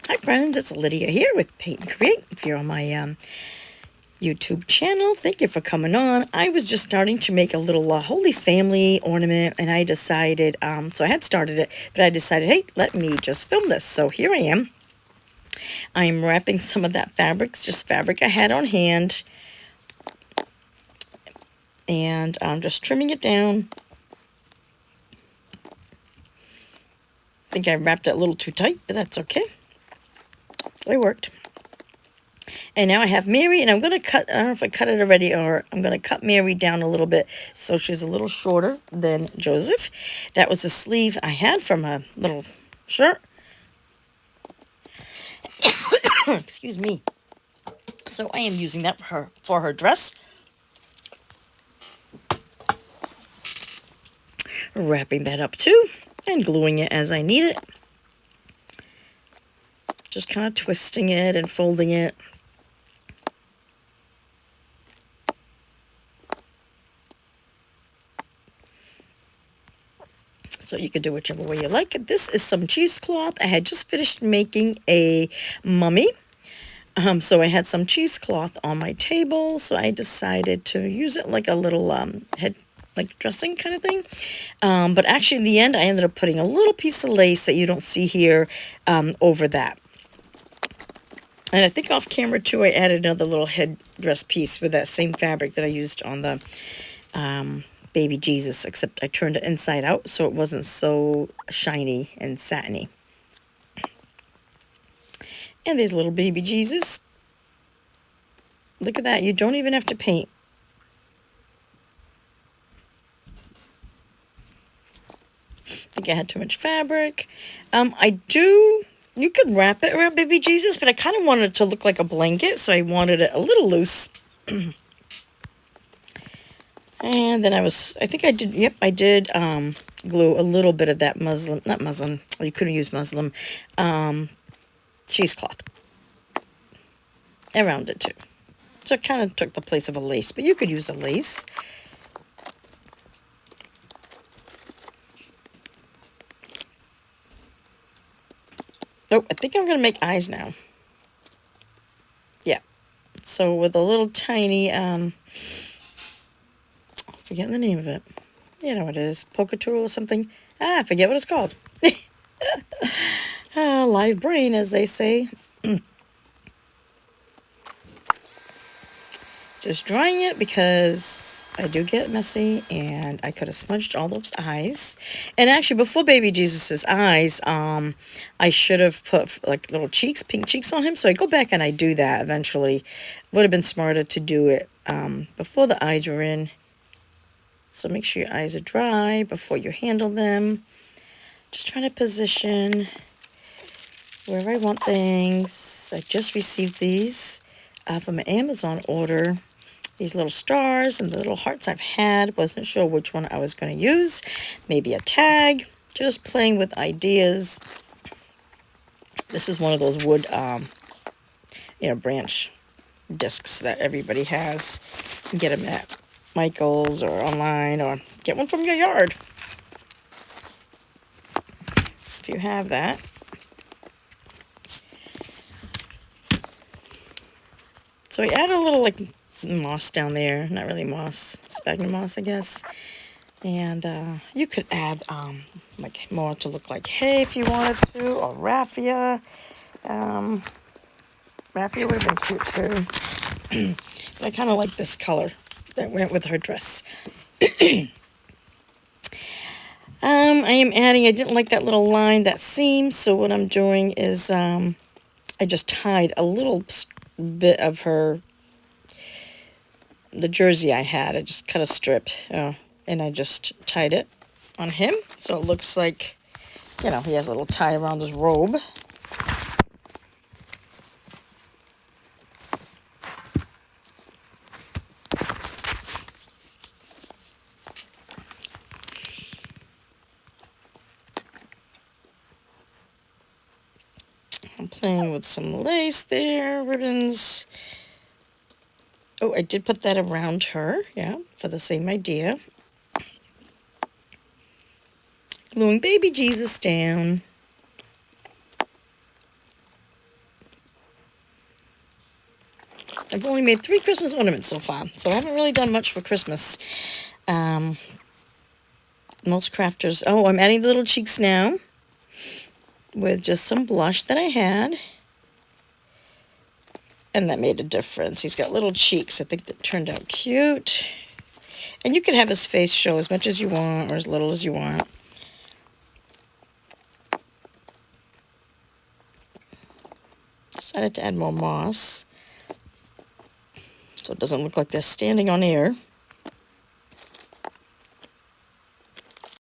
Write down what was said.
Hi friends, it's Lydia here with Paint and Create. If you're on my YouTube channel, thank you for coming on. I was just starting to make a little Holy Family ornament, and I decided, so I had started it, but I decided, hey, let me just film this. So here I am. I'm wrapping some of that fabric, just fabric I had on hand, and I'm just trimming it down. I think I wrapped it a little too tight, but that's okay. It worked. And now I have Mary, and I'm going to cut, I don't know if I cut it already, or I'm going to cut Mary down a little bit so she's a little shorter than Joseph. That was the sleeve I had from a little shirt. Excuse me. So I am using that for her dress. Wrapping that up too, and gluing it as I need it. Just kind of twisting it and folding it. So you can do whichever way you like. This is some cheesecloth. I had just finished making a mummy. So I had some cheesecloth on my table, so I decided to use it like a little head, like dressing kind of thing. But actually in the end, I ended up putting a little piece of lace that you don't see here over that. And I think off camera too, I added another little headdress piece with that same fabric that I used on the baby Jesus, except I turned it inside out so it wasn't so shiny and satiny. And there's little baby Jesus. Look at that. You don't even have to paint. I think I had too much fabric. You could wrap it around baby Jesus, but I kind of wanted it to look like a blanket, so I wanted it a little loose. And then I did glue a little bit of that not muslin, well, you couldn't use muslin, cheesecloth around it too. So it kind of took the place of a lace, but you could use a lace. Oh, I think I'm going to make eyes now. Yeah. So with a little tiny, forgetting the name of it. You know what it is. Polka tool or something. I forget what it's called. Live brain, as they say. Just drying it because I do get messy, and I could have smudged all those eyes. And actually, before baby Jesus's eyes, I should have put like little cheeks, pink cheeks on him. So I go back and I do that eventually. Would have been smarter to do it before the eyes were in. So make sure your eyes are dry before you handle them. Just trying to position where I want things. I just received these from an Amazon order. These little stars and the little hearts I've had. Wasn't sure which one I was going to use. Maybe a tag. Just playing with ideas. This is one of those wood, branch discs that everybody has. You can get them at Michael's or online, or get one from your yard if you have that. So I add a little like moss down there. Not really moss, sphagnum moss, I guess. And you could add like more to look like hay if you wanted to, or raffia. Raffia would have been cute too. But I kind of like this color that went with her dress. I didn't like that little line, that seam, so what I'm doing is I just tied a little bit of the jersey I had. I just cut a strip, and I just tied it on him, so it looks like, he has a little tie around his robe. I'm playing with some lace there, ribbons. Oh, I did put that around her, yeah, for the same idea. Gluing baby Jesus down. I've only made 3 Christmas ornaments so far, so I haven't really done much for Christmas. Most crafters... Oh, I'm adding the little cheeks now with just some blush that I had. And that made a difference. He's got little cheeks. I think that turned out cute. And you can have his face show as much as you want or as little as you want. Decided to add more moss so it doesn't look like they're standing on air.